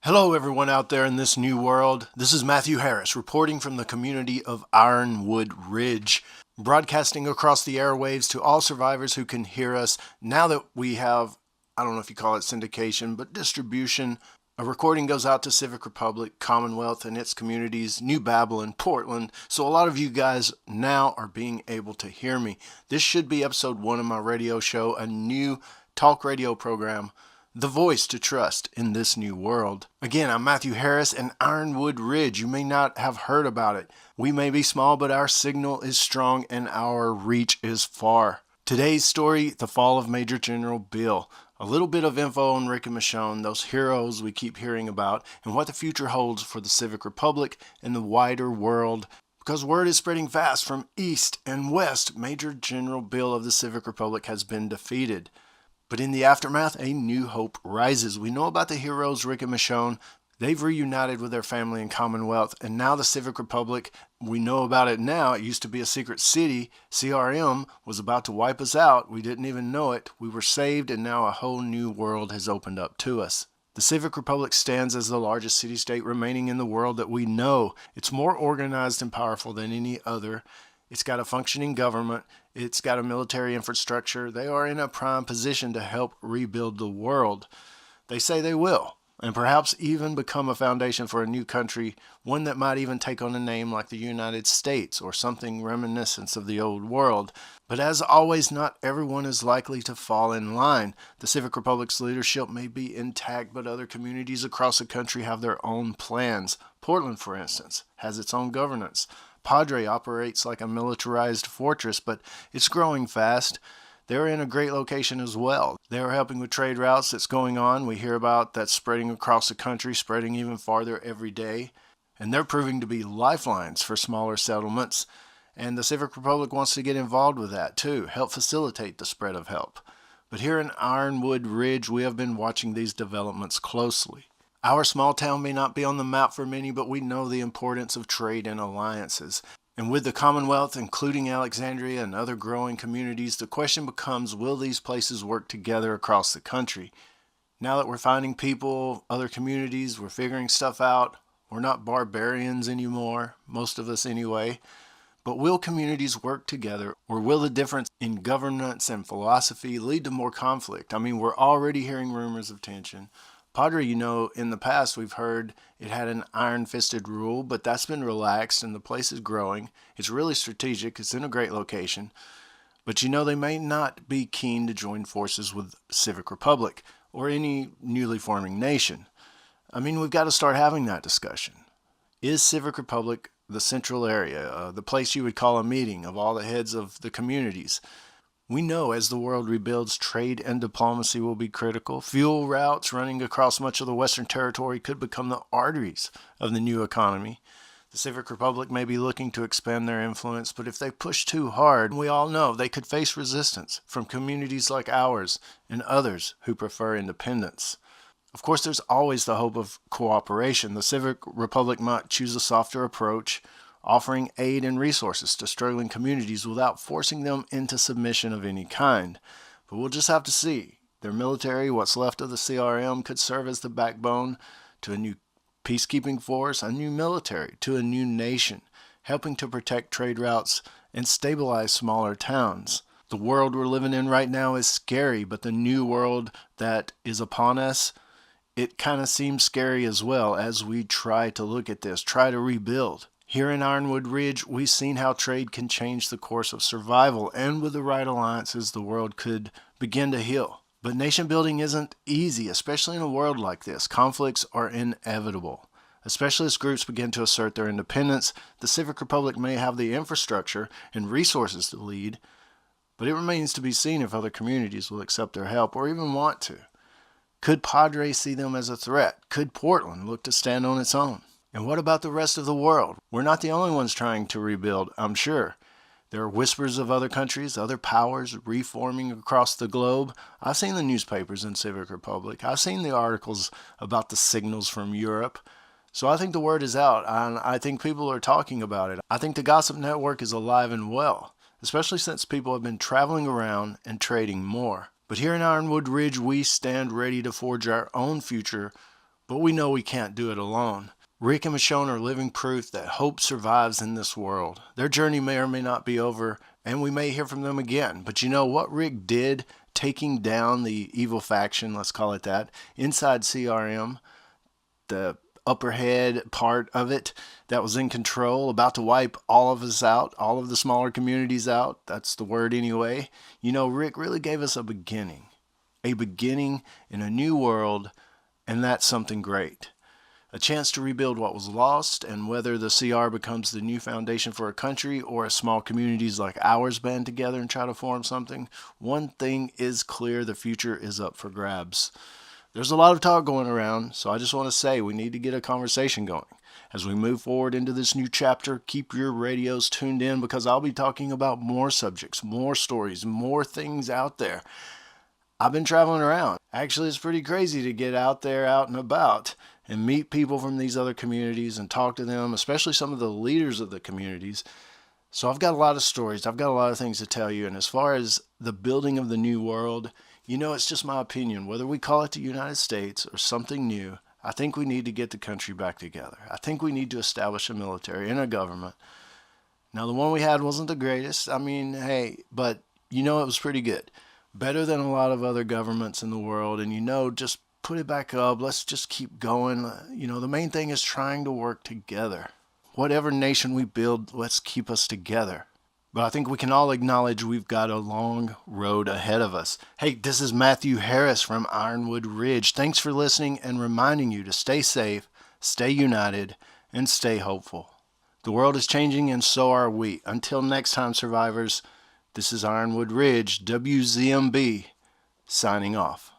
Hello everyone out there in this new world. This is Matthew Harris reporting from the community of Ironwood Ridge, broadcasting across the airwaves to all survivors who can hear us now that we have, I don't know if you call it syndication, but distribution. A recording goes out to Civic Republic, Commonwealth, and its communities, New Babylon, Portland, so a lot of you guys now are being able to hear me. This should be episode 1 of my radio show, a new talk radio program, the voice to trust in this new world. Again, I'm Matthew Harris and Ironwood Ridge. You may not have heard about it. We may be small, but our signal is strong and our reach is far. Today's story, the fall of Major General Beale. A little bit of info on Rick and Michonne, those heroes we keep hearing about, and what the future holds for the Civic Republic and the wider world. Because word is spreading fast from east and west, Major General Beale of the Civic Republic has been defeated. But in the aftermath, a new hope rises. We know about the heroes Rick and Michonne. They've reunited with their family in Commonwealth, and now the Civic Republic, we know about it now. It used to be a secret city. CRM was about to wipe us out. We didn't even know it. We were saved, and now a whole new world has opened up to us. The Civic Republic stands as the largest city-state remaining in the world that we know. It's more organized and powerful than any other. It's got a functioning government. It's got a military infrastructure. They are in a prime position to help rebuild the world. They say they will, and perhaps even become a foundation for a new country, one that might even take on a name like the United States or something reminiscent of the old world. But as always, not everyone is likely to fall in line. The Civic Republic's leadership may be intact, but other communities across the country have their own plans. Portland, for instance, has its own governance. Padre operates like a militarized fortress, but it's growing fast. They're in a great location as well. They're helping with trade routes that's going on. We hear about that spreading across the country, spreading even farther every day. And they're proving to be lifelines for smaller settlements. And the Civic Republic wants to get involved with that too, help facilitate the spread of help. But here in Ironwood Ridge, we have been watching these developments closely. Our small town may not be on the map for many, but we know the importance of trade and alliances. And with the Commonwealth, including Alexandria and other growing communities, the question becomes, will these places work together across the country? Now that we're finding people, other communities, we're figuring stuff out. We're not barbarians anymore, most of us anyway. But will communities work together, or will the difference in governance and philosophy lead to more conflict? I mean, we're already hearing rumors of tension. Padre, in the past we've heard it had an iron-fisted rule, but that's been relaxed and the place is growing. It's really strategic. It's in a great location. But they may not be keen to join forces with Civic Republic or any newly forming nation. I mean, we've got to start having that discussion. Is Civic Republic the central area, the place you would call a meeting of all the heads of the communities? We know as the world rebuilds, trade and diplomacy will be critical. Fuel routes running across much of the Western Territory could become the arteries of the new economy. The Civic Republic may be looking to expand their influence, but if they push too hard, we all know they could face resistance from communities like ours and others who prefer independence. Of course, there's always the hope of cooperation. The Civic Republic might choose a softer approach, offering aid and resources to struggling communities without forcing them into submission of any kind. But we'll just have to see. Their military, what's left of the CRM, could serve as the backbone to a new peacekeeping force, a new military, to a new nation, helping to protect trade routes and stabilize smaller towns. The world we're living in right now is scary, but the new world that is upon us, it kind of seems scary as well as we try to look at this, try to rebuild. Here in Ironwood Ridge, we've seen how trade can change the course of survival, and with the right alliances, the world could begin to heal. But nation building isn't easy, especially in a world like this. Conflicts are inevitable. Especially as groups begin to assert their independence, the Civic Republic may have the infrastructure and resources to lead, but it remains to be seen if other communities will accept their help or even want to. Could Padre see them as a threat? Could Portland look to stand on its own? And what about the rest of the world? We're not the only ones trying to rebuild, I'm sure. There are whispers of other countries, other powers reforming across the globe. I've seen the newspapers in Civic Republic. I've seen the articles about the signals from Europe. So I think the word is out, and I think people are talking about it. I think the gossip network is alive and well, especially since people have been traveling around and trading more. But here in Ironwood Ridge, we stand ready to forge our own future, but we know we can't do it alone. Rick and Michonne are living proof that hope survives in this world. Their journey may or may not be over, and we may hear from them again. But you know what Rick did, taking down the evil faction, let's call it that, inside CRM, the upper head part of it that was in control, about to wipe all of us out, all of the smaller communities out. That's the word anyway. You know, Rick really gave us a beginning in a new world, and that's something great. A chance to rebuild what was lost, and whether the CR becomes the new foundation for a country or a small communities like ours band together and try to form something, one thing is clear: the future is up for grabs. There's a lot of talk going around, so I just want to say we need to get a conversation going. As we move forward into this new chapter, keep your radios tuned in, because I'll be talking about more subjects, more stories, more things out there. I've been traveling around. Actually, it's pretty crazy to get out there, out and about, and meet people from these other communities and talk to them, especially some of the leaders of the communities. So I've got a lot of stories. I've got a lot of things to tell you. And as far as the building of the new world, you know, it's just my opinion. Whether we call it the United States or something new, I think we need to get the country back together. I think we need to establish a military and a government. Now, the one we had wasn't the greatest. I mean, hey, but you know, it was pretty good. Better than a lot of other governments in the world. And you know, just put it back up. Let's just keep going. You know, the main thing is trying to work together. Whatever nation we build, let's keep us together. But I think we can all acknowledge we've got a long road ahead of us. Hey, this is Matthew Harris from Ironwood Ridge. Thanks for listening, and reminding you to stay safe, stay united, and stay hopeful. The world is changing, and so are we. Until next time, survivors, this is Ironwood Ridge, WZMB, signing off.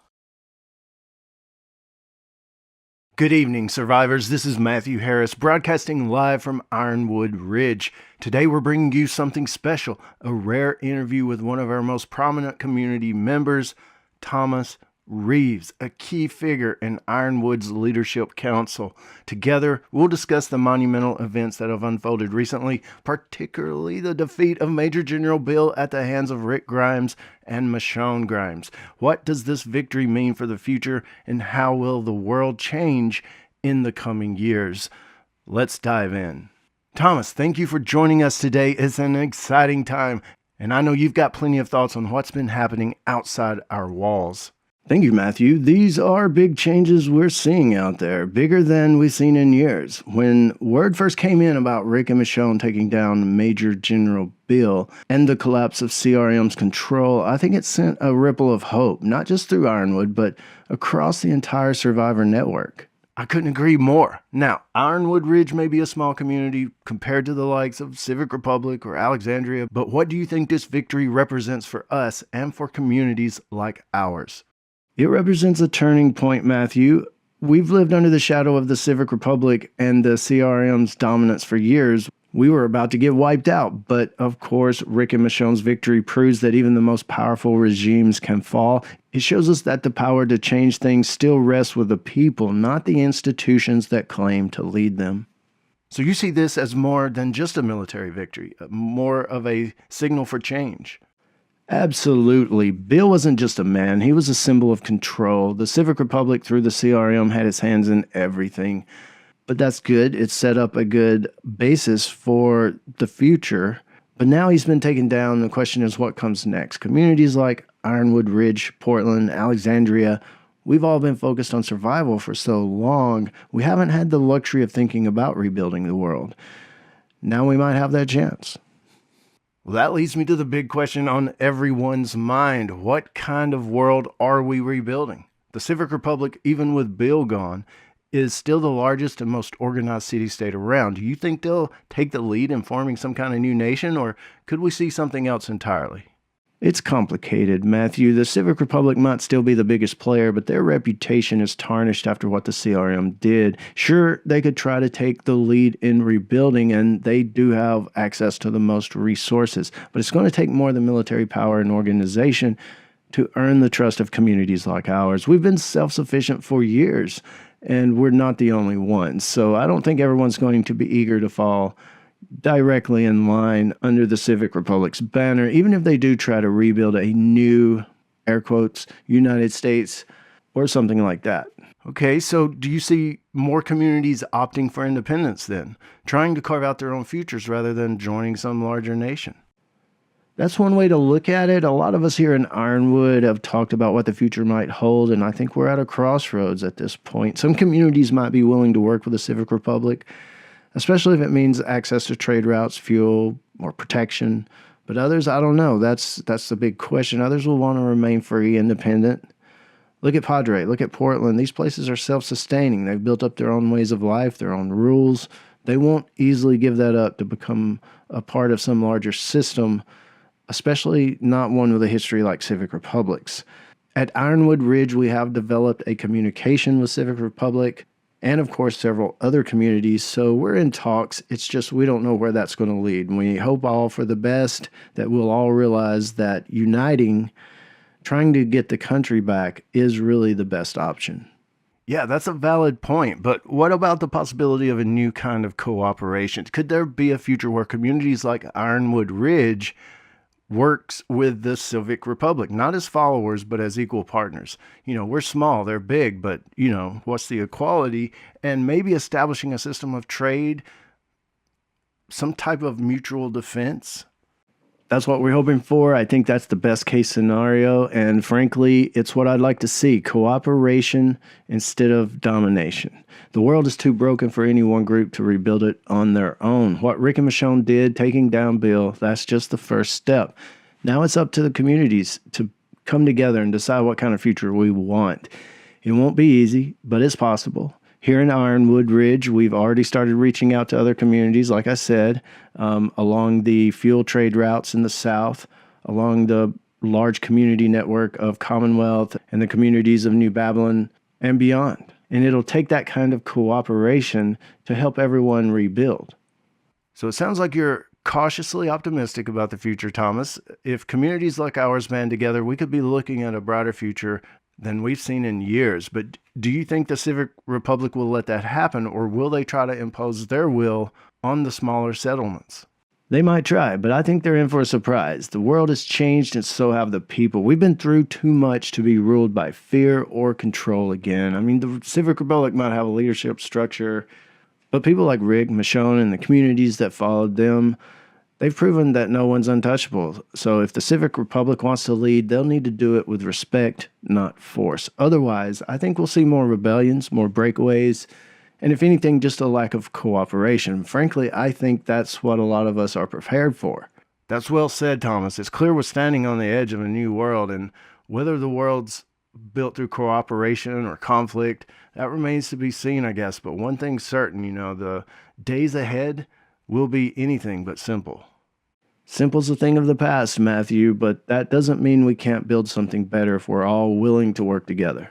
Good evening, survivors. This is Matthew Harris, broadcasting live from Ironwood Ridge. Today we're bringing you something special, a rare interview with one of our most prominent community members, Thomas Reeves, a key figure in Ironwood's Leadership Council. Together, we'll discuss the monumental events that have unfolded recently, particularly the defeat of Major General Beale at the hands of Rick Grimes and Michonne Grimes. What does this victory mean for the future, and how will the world change in the coming years? Let's dive in. Thomas, thank you for joining us today. It's an exciting time, and I know you've got plenty of thoughts on what's been happening outside our walls. Thank you, Matthew. These are big changes we're seeing out there, bigger than we've seen in years. When word first came in about Rick and Michonne taking down Major General Beale and the collapse of CRM's control, I think it sent a ripple of hope, not just through Ironwood, but across the entire survivor network. I couldn't agree more. Now, Ironwood Ridge may be a small community compared to the likes of Civic Republic or Alexandria, but what do you think this victory represents for us and for communities like ours? It represents a turning point, Matthew. We've lived under the shadow of the Civic Republic and the CRM's dominance for years. We were about to get wiped out, but of course, Rick and Michonne's victory proves that even the most powerful regimes can fall. It shows us that the power to change things still rests with the people, not the institutions that claim to lead them. So you see this as more than just a military victory, more of a signal for change. Absolutely. Beale wasn't just a man. He was a symbol of control. The Civic Republic, through the CRM, had its hands in everything. But that's good. It set up a good basis for the future. But now he's been taken down. The question is, what comes next? Communities like Ironwood Ridge, Portland, Alexandria, we've all been focused on survival for so long, we haven't had the luxury of thinking about rebuilding the world. Now we might have that chance. Well, that leads me to the big question on everyone's mind. What kind of world are we rebuilding? The Civic Republic, even with Beale gone, is still the largest and most organized city-state around. Do you think they'll take the lead in forming some kind of new nation, or could we see something else entirely? It's complicated, Matthew. The Civic Republic might still be the biggest player, but their reputation is tarnished after what the CRM did. Sure, they could try to take the lead in rebuilding, and they do have access to the most resources, but it's going to take more than military power and organization to earn the trust of communities like ours. We've been self-sufficient for years, and we're not the only ones. So I don't think everyone's going to be eager to fall directly in line under the Civic Republic's banner, even if they do try to rebuild a new, air quotes, United States or something like that. Okay, so do you see more communities opting for independence then, trying to carve out their own futures rather than joining some larger nation? That's one way to look at it. A lot of us here in Ironwood have talked about what the future might hold, and I think we're at a crossroads at this point. Some communities might be willing to work with the Civic Republic, especially if it means access to trade routes, fuel, or protection. But others, I don't know. That's the big question. Others will want to remain free, independent. Look at Padre, look at Portland. These places are self-sustaining. They've built up their own ways of life, their own rules. They won't easily give that up to become a part of some larger system, especially not one with a history like Civic Republic's. At Ironwood Ridge, we have developed a communication with Civic Republic and, of course, several other communities. So we're in talks. It's just we don't know where that's going to lead. We hope all for the best, that we'll all realize that uniting, trying to get the country back, is really the best option. Yeah, that's a valid point. But what about the possibility of a new kind of cooperation? Could there be a future where communities like Ironwood Ridge works with the Civic Republic, not as followers, but as equal partners? We're small, they're big, but, what's the equality? And maybe establishing a system of trade, some type of mutual defense. That's what we're hoping for. I think that's the best case scenario. And frankly, it's what I'd like to see. Cooperation instead of domination. The world is too broken for any one group to rebuild it on their own. What Rick and Michonne did, taking down Beale, that's just the first step. Now it's up to the communities to come together and decide what kind of future we want. It won't be easy, but it's possible. Here in Ironwood Ridge, we've already started reaching out to other communities, like I said, along the fuel trade routes in the south, along the large community network of Commonwealth and the communities of New Babylon and beyond. And it'll take that kind of cooperation to help everyone rebuild. So it sounds like you're cautiously optimistic about the future, Thomas. If communities like ours band together, we could be looking at a brighter future than we've seen in years. But do you think the Civic Republic will let that happen, or will they try to impose their will on the smaller settlements? They might try, but I think they're in for a surprise. The world has changed, and so have the people. We've been through too much to be ruled by fear or control again. I mean, the Civic Republic might have a leadership structure, but people like Rick, Michonne, and the communities that followed them, they've proven that no one's untouchable. So if the Civic Republic wants to lead, they'll need to do it with respect, not force. Otherwise, I think we'll see more rebellions, more breakaways, and if anything, just a lack of cooperation. Frankly, I think that's what a lot of us are prepared for. That's well said, Thomas. It's clear we're standing on the edge of a new world, and whether the world's built through cooperation or conflict, that remains to be seen, I guess. But one thing's certain, the days ahead will be anything but simple. Simple's a thing of the past, Matthew, but that doesn't mean we can't build something better if we're all willing to work together.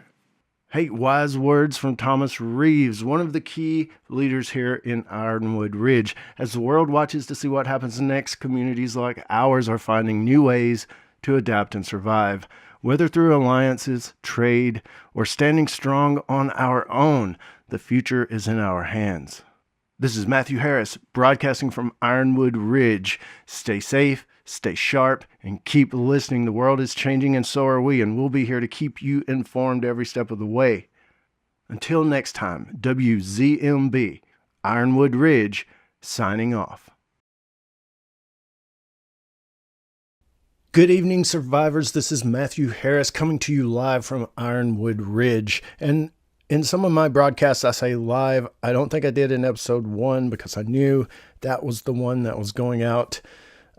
Hey, wise words from Thomas Reeves, one of the key leaders here in Ironwood Ridge. As the world watches to see what happens next, communities like ours are finding new ways to adapt and survive. Whether through alliances, trade, or standing strong on our own, the future is in our hands. This is Matthew Harris, broadcasting from Ironwood Ridge. Stay safe, stay sharp, and keep listening. The world is changing, and so are we, and we'll be here to keep you informed every step of the way. Until next time, WZMB, Ironwood Ridge, signing off. Good evening, survivors. This is Matthew Harris coming to you live from Ironwood Ridge. And in some of my broadcasts, I say live. I don't think I did in episode 1 because I knew that was the one that was going out,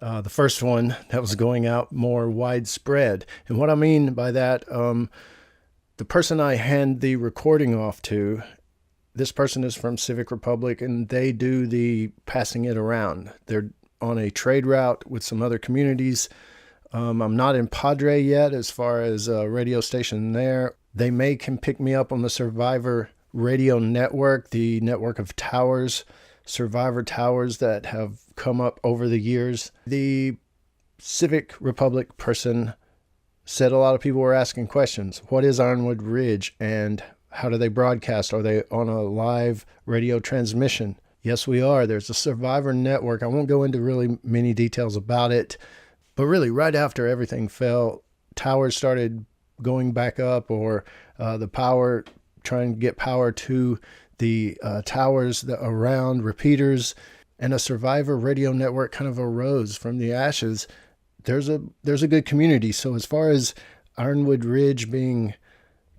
the first one that was going out more widespread. And what I mean by that, the person I hand the recording off to, this person is from Civic Republic, and they do the passing it around. They're on a trade route with some other communities I'm not in Padre yet as far as a radio station there. They can pick me up on the Survivor Radio Network, the network of towers, Survivor towers that have come up over the years. The Civic Republic person said a lot of people were asking questions. What is Ironwood Ridge and how do they broadcast? Are they on a live radio transmission? Yes, we are. There's a Survivor network. I won't go into really many details about it, but really right after everything fell, towers started going back up, or the power, trying to get power to the towers around repeaters, and a Survivor radio network kind of arose from the ashes. There's a good community. So as far as Ironwood Ridge being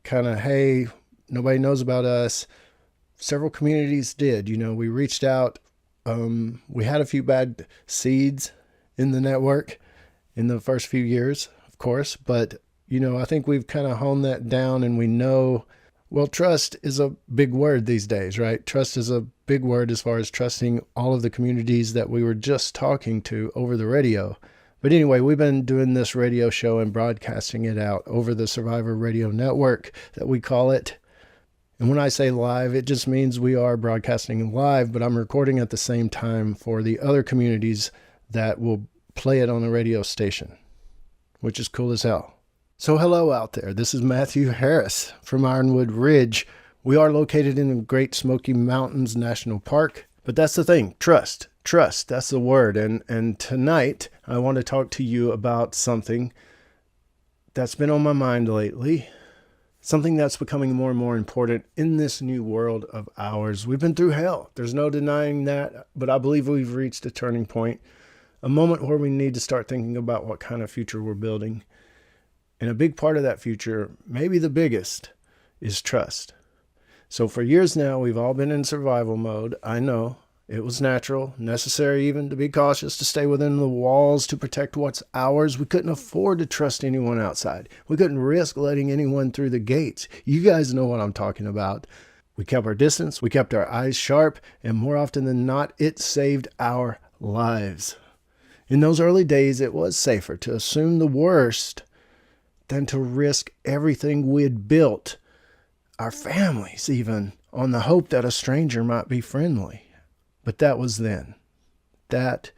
kind of, hey, nobody knows about us, several communities did. We reached out. We had a few bad seeds in the network in the first few years, of course, but I think we've kind of honed that down, and we know, well, trust is a big word these days, right? Trust is a big word as far as trusting all of the communities that we were just talking to over the radio. But anyway, we've been doing this radio show and broadcasting it out over the Survivor Radio Network that we call it. And when I say live, it just means we are broadcasting live, but I'm recording at the same time for the other communities that will play it on the radio station, which is cool as hell. So hello out there. This is Matthew Harris from Ironwood Ridge. We are located in the Great Smoky Mountains National Park, but that's the thing. Trust, that's the word. And tonight I want to talk to you about something that's been on my mind lately. Something that's becoming more and more important in this new world of ours. We've been through hell. There's no denying that, but I believe we've reached a turning point, a moment where we need to start thinking about what kind of future we're building. And a big part of that future, maybe the biggest, is trust. So for years now, we've all been in survival mode. I know it was natural, necessary even, to be cautious, to stay within the walls, to protect what's ours. We couldn't afford to trust anyone outside. We couldn't risk letting anyone through the gates. You guys know what I'm talking about. We kept our distance, we kept our eyes sharp, and more often than not, it saved our lives. In those early days, it was safer to assume the worst than to risk everything we had built, our families even, on the hope that a stranger might be friendly. But that was then. That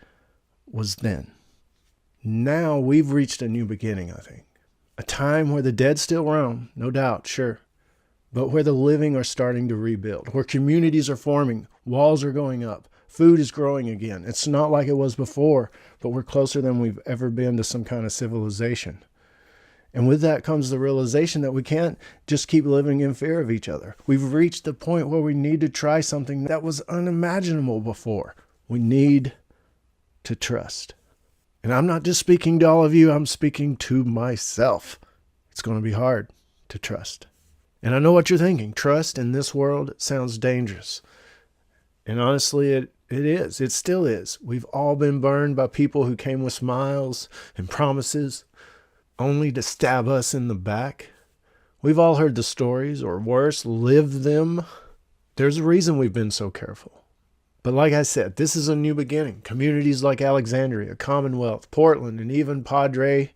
was then. Now we've reached a new beginning, I think. A time where the dead still roam, no doubt, sure, but where the living are starting to rebuild, where communities are forming, walls are going up, food is growing again. It's not like it was before, but we're closer than we've ever been to some kind of civilization. And with that comes the realization that we can't just keep living in fear of each other. We've reached the point where we need to try something that was unimaginable before. We need to trust. And I'm not just speaking to all of you, I'm speaking to myself. It's going to be hard to trust. And I know what you're thinking. Trust in this world sounds dangerous. And honestly, it is. It still is. We've all been burned by people who came with smiles and promises, only to stab us in the back. We've all heard the stories, or worse, lived them. There's a reason we've been so careful. But like I said, this is a new beginning. Communities like Alexandria, Commonwealth, Portland, and even Padre,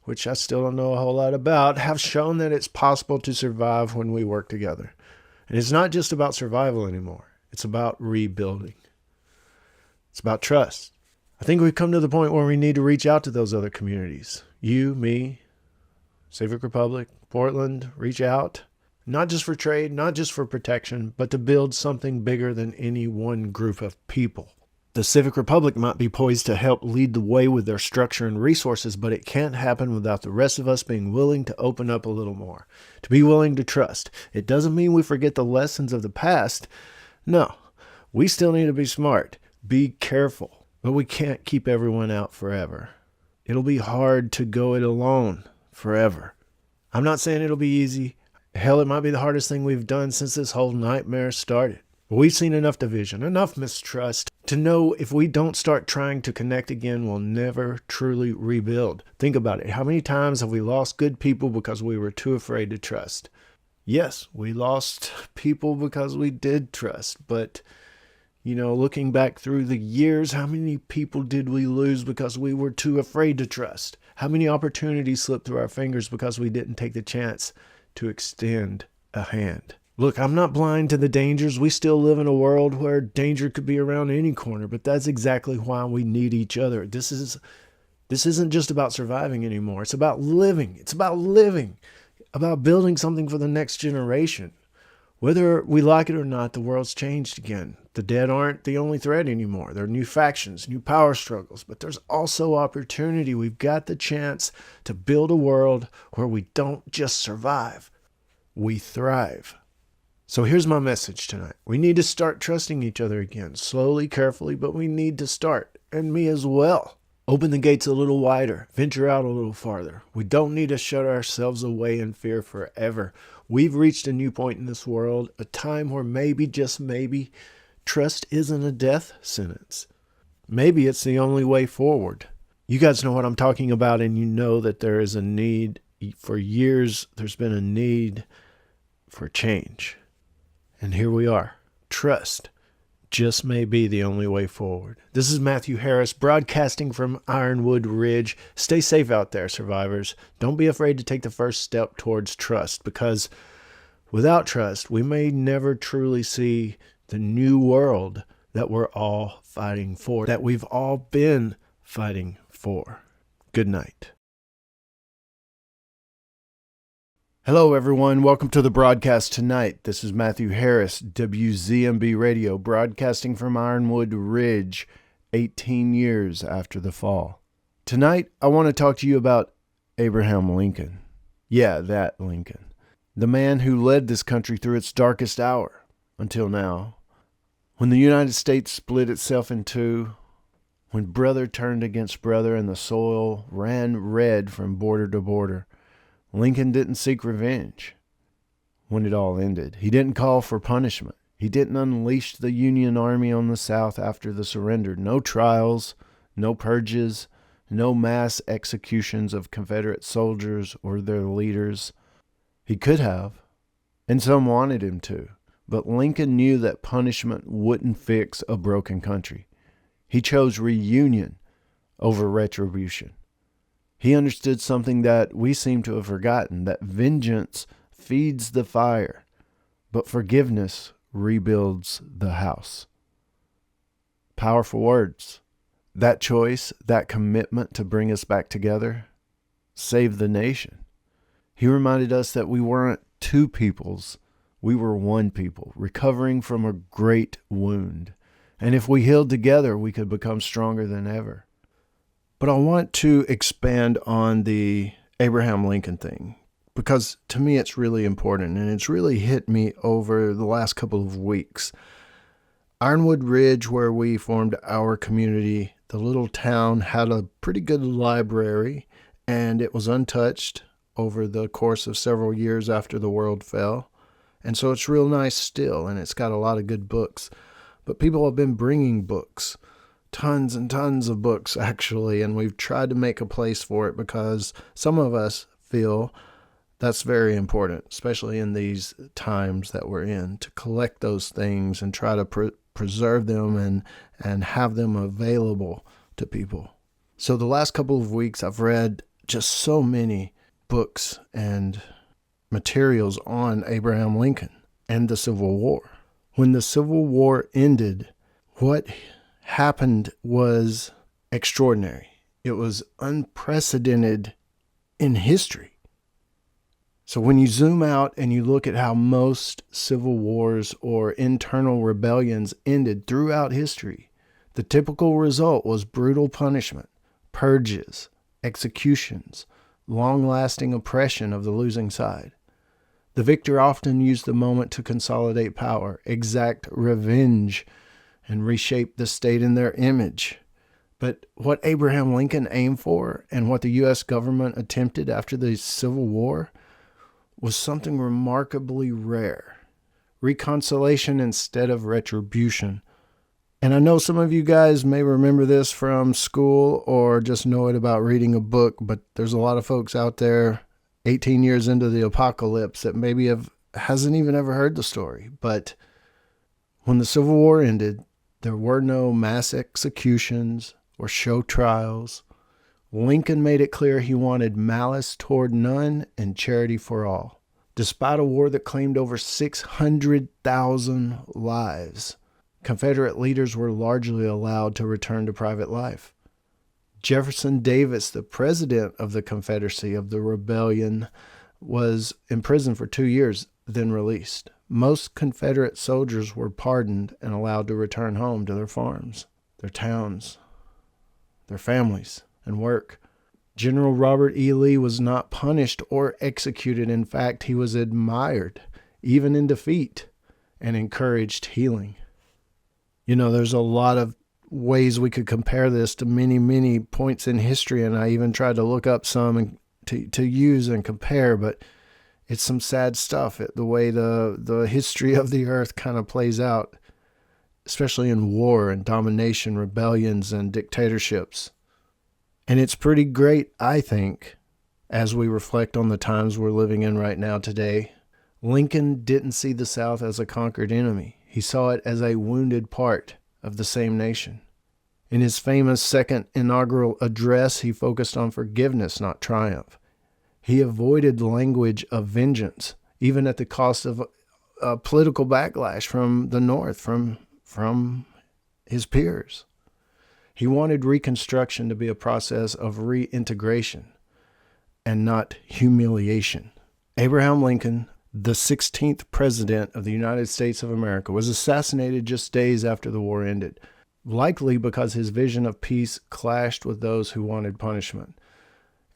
which I still don't know a whole lot about, have shown that it's possible to survive when we work together. And it's not just about survival anymore. It's about rebuilding. It's about trust. I think we've come to the point where we need to reach out to those other communities. You, me, Civic Republic, Portland, reach out. Not just for trade, not just for protection, but to build something bigger than any one group of people. The Civic Republic might be poised to help lead the way with their structure and resources, but it can't happen without the rest of us being willing to open up a little more, to be willing to trust. It doesn't mean we forget the lessons of the past. No, we still need to be smart, be careful, but we can't keep everyone out forever. It'll be hard to go it alone forever. I'm not saying it'll be easy. Hell, it might be the hardest thing we've done since this whole nightmare started. But we've seen enough division, enough mistrust to know if we don't start trying to connect again, we'll never truly rebuild. Think about it. How many times have we lost good people because we were too afraid to trust? Yes, we lost people because we did trust, but looking back through the years, how many people did we lose because we were too afraid to trust? How many opportunities slipped through our fingers because we didn't take the chance to extend a hand? Look, I'm not blind to the dangers. We still live in a world where danger could be around any corner, but that's exactly why we need each other. This isn't just about surviving anymore. It's about living. It's about living, about building something for the next generation. Whether we like it or not, the world's changed again. The dead aren't the only threat anymore. There are new factions, new power struggles, but there's also opportunity. We've got the chance to build a world where we don't just survive, we thrive. So here's my message tonight. We need to start trusting each other again, slowly, carefully, but we need to start, and me as well. Open the gates a little wider, venture out a little farther. We don't need to shut ourselves away in fear forever. We've reached a new point in this world, a time where maybe, just maybe, trust isn't a death sentence. Maybe it's the only way forward. You guys know what I'm talking about, and you know that there is a need. For years, there's been a need for change. And here we are. Trust just may be the only way forward. This is Matthew Harris, broadcasting from Ironwood Ridge. Stay safe out there, survivors. Don't be afraid to take the first step towards trust, because without trust, we may never truly see the new world that we're all fighting for, that we've all been fighting for. Good night. Hello, everyone. Welcome to the broadcast tonight. This is Matthew Harris, WZMB Radio, broadcasting from Ironwood Ridge, 18 years after the fall. Tonight, I want to talk to you about Abraham Lincoln. Yeah, that Lincoln. The man who led this country through its darkest hour, until now. When the United States split itself in two, when brother turned against brother and the soil ran red from border to border, Lincoln didn't seek revenge when it all ended. He didn't call for punishment. He didn't unleash the Union Army on the South after the surrender. No trials, no purges, no mass executions of Confederate soldiers or their leaders. He could have, and some wanted him to, but Lincoln knew that punishment wouldn't fix a broken country. He chose reunion over retribution. He understood something that we seem to have forgotten, that vengeance feeds the fire, but forgiveness rebuilds the house. Powerful words. That choice, that commitment to bring us back together, saved the nation. He reminded us that we weren't two peoples, we were one people, recovering from a great wound. And if we healed together, we could become stronger than ever. But I want to expand on the Abraham Lincoln thing, because to me it's really important, and it's really hit me over the last couple of weeks. Ironwood Ridge, where we formed our community, the little town had a pretty good library, and it was untouched over the course of several years after the world fell. And so it's real nice still, and it's got a lot of good books. But people have been bringing books. Tons and tons of books, actually, and we've tried to make a place for it because some of us feel that's very important, especially in these times that we're in, to collect those things and try to preserve them and have them available to people. So the last couple of weeks, I've read just so many books and materials on Abraham Lincoln and the Civil War. When the Civil War ended, what happened was extraordinary. It was unprecedented in history. So when you zoom out and you look at how most civil wars or internal rebellions ended throughout history, the typical result was brutal punishment, purges, executions, long-lasting oppression of the losing side. The victor often used the moment to consolidate power, exact revenge, and reshape the state in their image. But what Abraham Lincoln aimed for and what the U.S. government attempted after the Civil War was something remarkably rare. Reconciliation instead of retribution. And I know some of you guys may remember this from school or just know it about reading a book, but there's a lot of folks out there 18 years into the apocalypse that maybe hasn't even ever heard the story. But when the Civil War ended, there were no mass executions or show trials Lincoln made it clear he wanted malice toward none and charity for all. Despite a war that claimed over 600,000 lives, Confederate leaders were largely allowed to return to private life. Jefferson Davis, the president of the Confederacy of the Rebellion, was imprisoned for 2 years, then released. Most Confederate soldiers were pardoned and allowed to return home to their farms, their towns, their families, and work. General Robert E. Lee was not punished or executed. In fact, he was admired, even in defeat, and encouraged healing. You know, there's a lot of ways we could compare this to many, many points in history, and I even tried to look up some to use and compare, but it's some sad stuff, the way the history of the earth kind of plays out, especially in war and domination, rebellions, and dictatorships. And it's pretty great, I think, as we reflect on the times we're living in right now today. Lincoln didn't see the South as a conquered enemy. He saw it as a wounded part of the same nation. In his famous second inaugural address, he focused on forgiveness, not triumph. He avoided language of vengeance, even at the cost of political backlash from the North, from his peers. He wanted Reconstruction to be a process of reintegration and not humiliation. Abraham Lincoln, the 16th President of the United States of America, was assassinated just days after the war ended, likely because his vision of peace clashed with those who wanted punishment.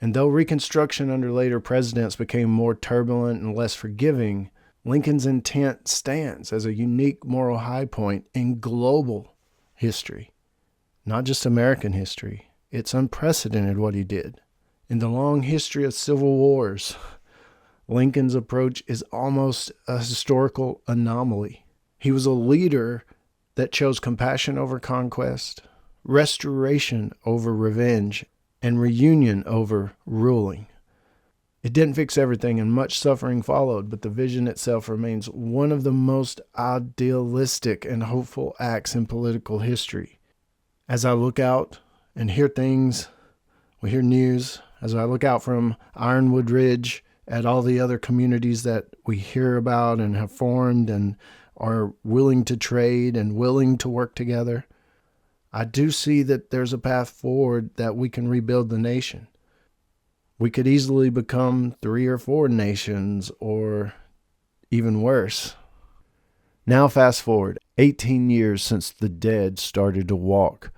And though Reconstruction under later presidents became more turbulent and less forgiving, Lincoln's intent stands as a unique moral high point in global history, not just American history. It's unprecedented what he did. In the long history of civil wars, Lincoln's approach is almost a historical anomaly. He was a leader that chose compassion over conquest, restoration over revenge, and reunion over ruling. It didn't fix everything, and much suffering followed, but the vision itself remains one of the most idealistic and hopeful acts in political history. As I look out and hear things, we hear news, as I look out from Ironwood Ridge at all the other communities that we hear about and have formed and are willing to trade and willing to work together, I do see that there's a path forward that we can rebuild the nation. We could easily become 3 or 4 nations, or even worse. Now fast forward 18 years since the dead started to walk.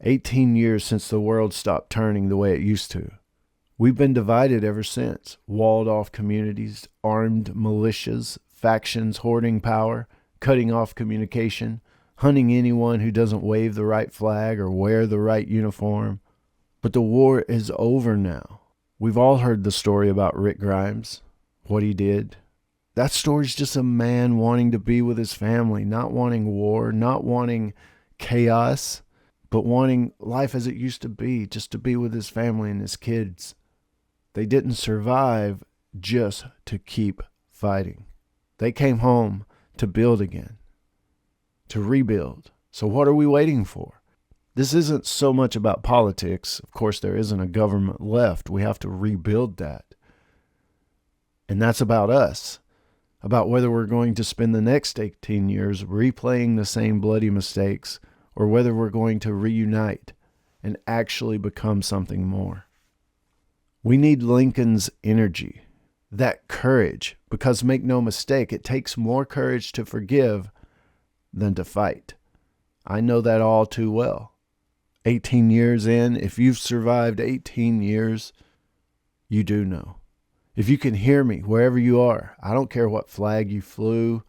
18 years since the world stopped turning the way it used to. We've been divided ever since. Walled off communities, armed militias, factions hoarding power, cutting off communication, hunting anyone who doesn't wave the right flag or wear the right uniform. But the war is over now. We've all heard the story about Rick Grimes, what he did. That story's just a man wanting to be with his family, not wanting war, not wanting chaos, but wanting life as it used to be, just to be with his family and his kids. They didn't survive just to keep fighting. They came home to build again, to rebuild. So what are we waiting for? This isn't so much about politics. Of course, there isn't a government left. We have to rebuild that. And that's about us, about whether we're going to spend the next 18 years replaying the same bloody mistakes or whether we're going to reunite and actually become something more. We need Lincoln's energy, that courage, because make no mistake, it takes more courage to forgive than to fight. I know that all too well. 18 years in, if you've survived 18 years, you do know. If you can hear me wherever you are, I don't care what flag you flew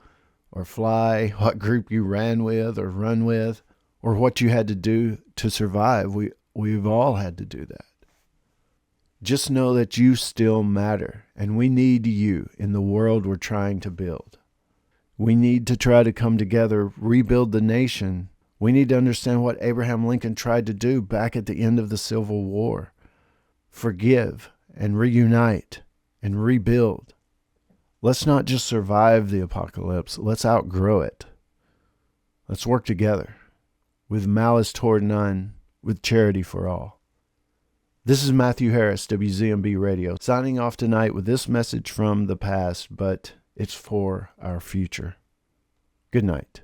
or fly, what group you ran with or run with, or what you had to do to survive. We've all had to do that. Just know that you still matter, and we need you in the world we're trying to build. We need to try to come together, rebuild the nation. We need to understand what Abraham Lincoln tried to do back at the end of the Civil War. Forgive and reunite and rebuild. Let's not just survive the apocalypse. Let's outgrow it. Let's work together with malice toward none, with charity for all. This is Matthew Harris, WZMB Radio, signing off tonight with this message from the past, but it's for our future. Good night.